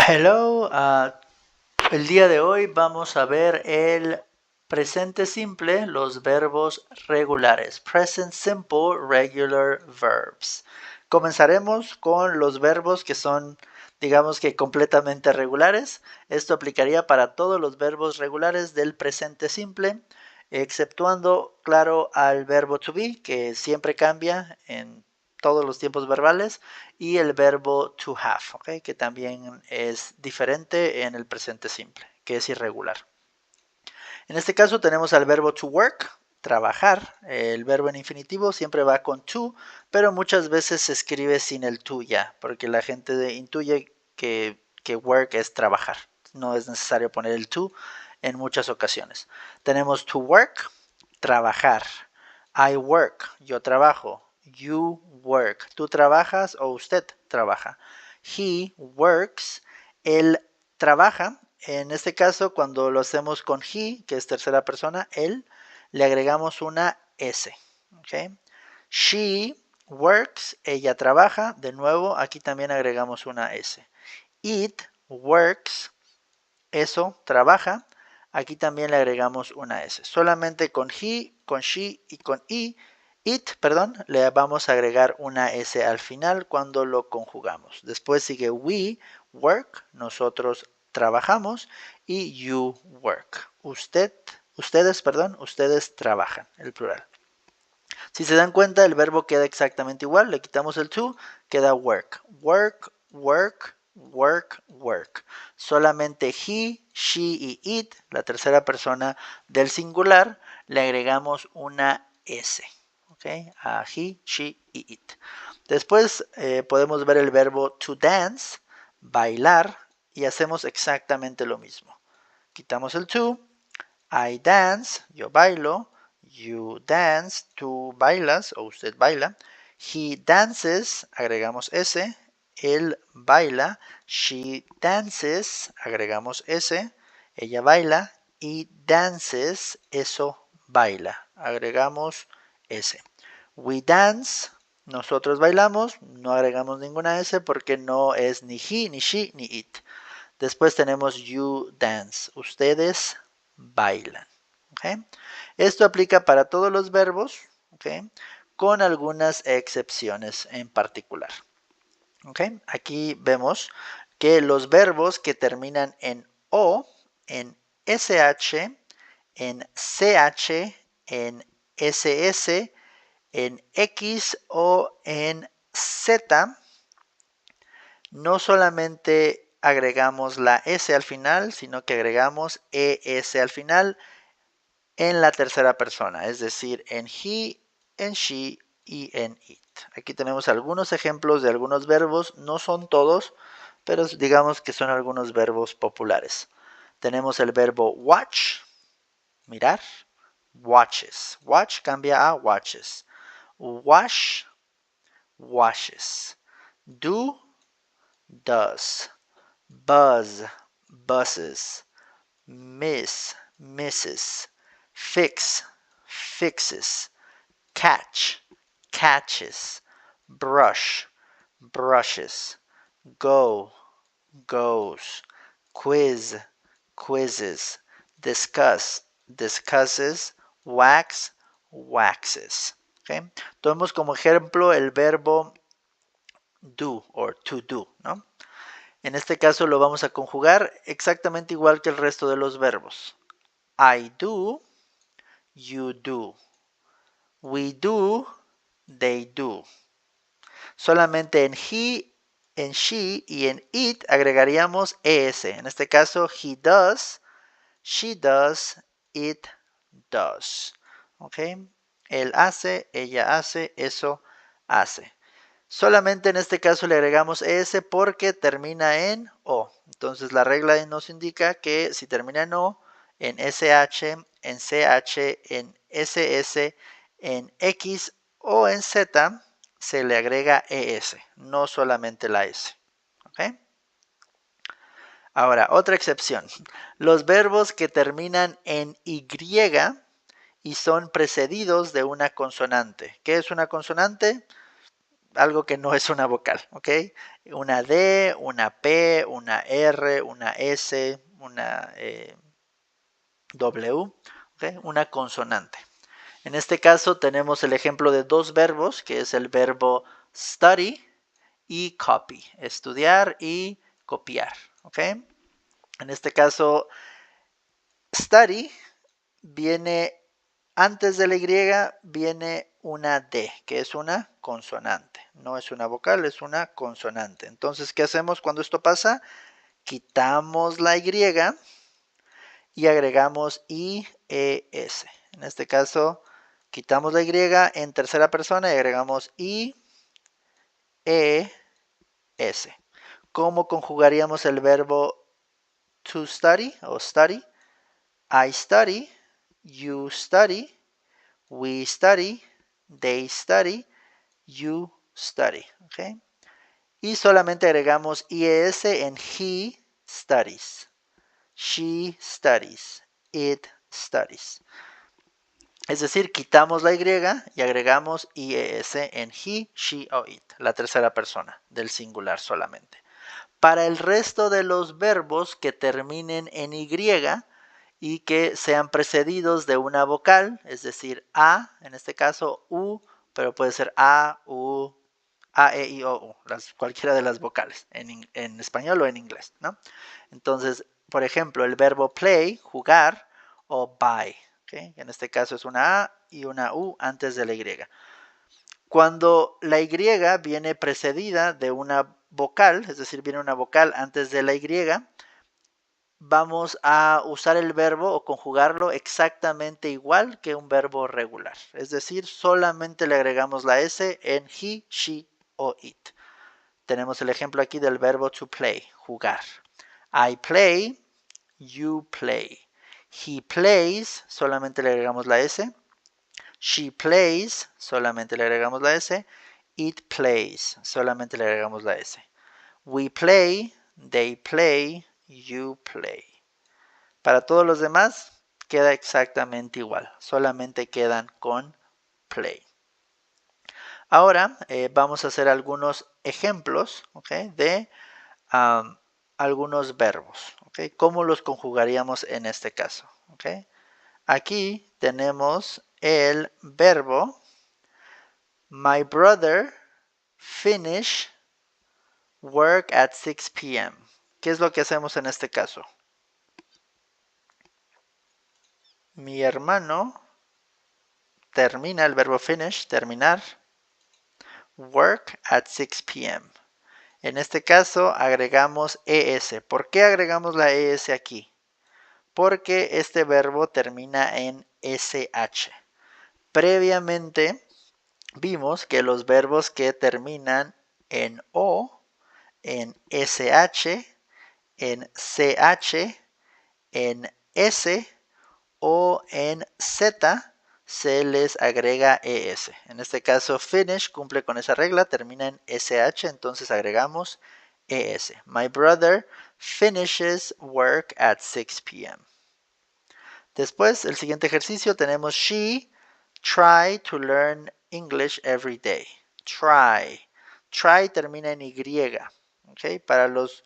Hello, el día de hoy vamos a ver el presente simple, los verbos regulares. Present simple regular verbs. Comenzaremos con los verbos que son, digamos que completamente regulares. Esto aplicaría para todos los verbos regulares del presente simple, exceptuando, claro, al verbo to be, que siempre cambia en todos los tiempos verbales, y el verbo to have, ¿okay? Que también es diferente en el presente simple, que es irregular. En este caso tenemos al verbo to work, trabajar. El verbo en infinitivo siempre va con to, pero muchas veces se escribe sin el to ya, porque la gente intuye que work es trabajar. No es necesario poner el to en muchas ocasiones. Tenemos to work, trabajar. I work, yo trabajo. You work, tú trabajas o usted trabaja. He works, él trabaja. En este caso, cuando lo hacemos con he, que es tercera persona, él, le agregamos una S. ¿Okay? She works, ella trabaja. De nuevo, aquí también agregamos una S. It works, eso trabaja. Aquí también le agregamos una S. Solamente con he, con she y con it, perdón, le vamos a agregar una S al final cuando lo conjugamos. Después sigue we work, nosotros trabajamos, y you work. Ustedes trabajan, el plural. Si se dan cuenta, el verbo queda exactamente igual. Le quitamos el to, queda work. Work, work, work, work. Solamente he, she y it, la tercera persona del singular, le agregamos una S. ¿Okay? A he, she y it. Después podemos ver el verbo to dance, bailar, y hacemos exactamente lo mismo. Quitamos el to, I dance, yo bailo. You dance, tú bailas o usted baila. He dances, agregamos S. Él baila. She dances, agregamos S. Ella baila. Y dances, eso baila. Agregamos S. We dance, nosotros bailamos. No agregamos ninguna S porque no es ni he, ni she, ni it. Después tenemos you dance. Ustedes bailan. ¿Okay? Esto aplica para todos los verbos, ¿okay? Con algunas excepciones en particular. ¿Okay? Aquí vemos que los verbos que terminan en O, en SH, en CH, en SS, en X o en Z, no solamente agregamos la S al final, sino que agregamos ES al final en la tercera persona, es decir, en he, en she y en it. Aquí tenemos algunos ejemplos de algunos verbos, no son todos, pero digamos que son algunos verbos populares. Tenemos el verbo watch, mirar, watches. Watch cambia a watches. Wash, washes. Do, does. Buzz, buses. Miss, misses. Fix, fixes. Catch, catches. Brush, brushes. Go, goes. Quiz, quizzes. Discuss, discusses. Wax, waxes. ¿Okay? Tomemos como ejemplo el verbo do or to do, ¿no? En este caso lo vamos a conjugar exactamente igual que el resto de los verbos. I do, you do. We do, they do. Solamente en he, en she y en it agregaríamos es. En este caso, he does, she does, it does. ¿Ok? Él hace, ella hace, eso hace. Solamente en este caso le agregamos es porque termina en o. Entonces la regla nos indica que si termina en o, en sh, en ch, en ss, en x o en z, se le agrega es, no solamente la s. ¿Okay? Ahora, otra excepción. Los verbos que terminan en y y son precedidos de una consonante. ¿Qué es una consonante? algo que no es una vocal, ¿ok? Una D, una P, una R, una S, una W, ¿ok? Una consonante. En este caso tenemos el ejemplo de dos verbos, que es el verbo study y copy, estudiar y copiar, ¿ok? En este caso, study viene antes de la Y, viene una D, que es una consonante. No es una vocal, es una consonante. Entonces, ¿qué hacemos cuando esto pasa? Quitamos la Y y agregamos IES. En este caso, quitamos la Y en tercera persona y agregamos IES. ¿Cómo conjugaríamos el verbo to study o study? I study, you study, we study, they study, you study. ¿Okay? Y solamente agregamos IES en he studies, she studies, it studies. Es decir, quitamos la Y y agregamos IES en he, she o it, la tercera persona del singular solamente. Para el resto de los verbos que terminen en Y y que sean precedidos de una vocal, es decir, A, en este caso U, pero puede ser A, U, A, E, I, O, U, cualquiera de las vocales, en español o en inglés, ¿no? Entonces, por ejemplo, el verbo play, jugar, o buy, ¿okay? En este caso es una A y una U antes de la Y. Cuando la Y viene precedida de una vocal, es decir, viene una vocal antes de la Y, vamos a usar el verbo o conjugarlo exactamente igual que un verbo regular. Es decir, solamente le agregamos la S en he, she o it. Tenemos el ejemplo aquí del verbo to play, jugar. I play, you play. He plays, solamente le agregamos la S. She plays, solamente le agregamos la S. It plays, solamente le agregamos la S. We play, they play, you play. Para todos los demás queda exactamente igual, solamente quedan con play. Ahora vamos a hacer algunos ejemplos, ¿okay? De algunos verbos. ¿Okay? ¿Cómo los conjugaríamos en este caso? ¿Okay? Aquí tenemos el verbo My brother finished work at 6 p.m. ¿Qué es lo que hacemos en este caso? Mi hermano termina, el verbo finish, terminar, work at 6 p.m. En este caso agregamos ES. ¿Por qué agregamos la ES aquí? Porque este verbo termina en SH. Previamente vimos que los verbos que terminan en O, en SH, en CH, en S o en Z se les agrega ES. En este caso, finish cumple con esa regla, termina en SH, entonces agregamos ES. My brother finishes work at 6 p.m. Después, el siguiente ejercicio, tenemos she try to learn English every day. Try. Try termina en Y. ¿Okay? Para los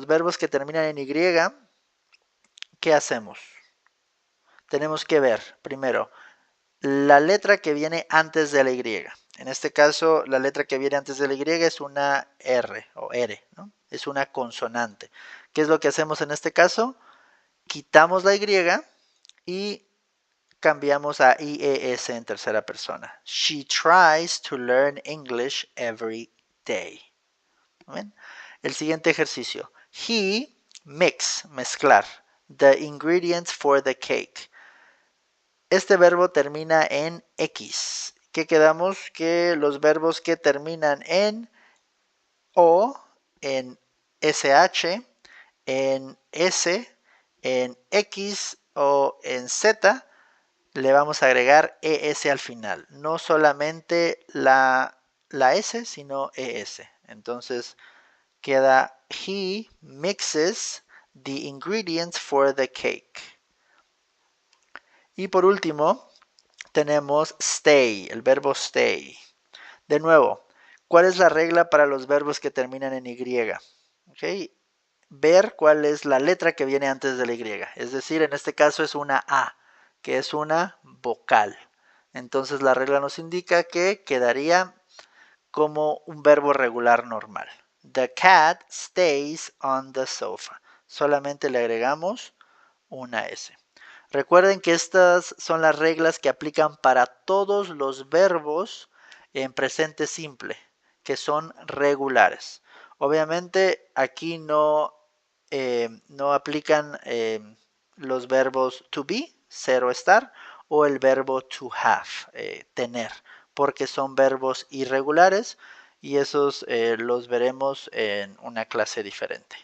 verbos que terminan en Y, ¿qué hacemos? Tenemos que ver, primero, la letra que viene antes de la Y. En este caso, la letra que viene antes de la Y es una R o R, ¿no? Es una consonante. ¿Qué es lo que hacemos en este caso? Quitamos la Y y cambiamos a IES en tercera persona. She tries to learn English every day. ¿Ven? El siguiente ejercicio. He mezclar, the ingredients for the cake. Este verbo termina en X. ¿Qué quedamos? Que los verbos que terminan en O, en SH, en S, en X o en Z, le vamos a agregar ES al final. No solamente la S, sino ES. Entonces queda he mixes the ingredients for the cake. Y por último, tenemos stay, el verbo stay. De nuevo, ¿Cuál es la regla para los verbos que terminan en Y? ¿Okay? Ver cuál es la letra que viene antes de la Y. Es decir, en este caso es una A, que es una vocal. Entonces la regla nos indica que quedaría como un verbo regular normal. The cat stays on the sofa. Solamente le agregamos una S. Recuerden que estas son las reglas que aplican para todos los verbos en presente simple, que son regulares. Obviamente aquí no aplican los verbos to be, ser o estar, o el verbo to have, tener, porque son verbos irregulares y esos los veremos en una clase diferente.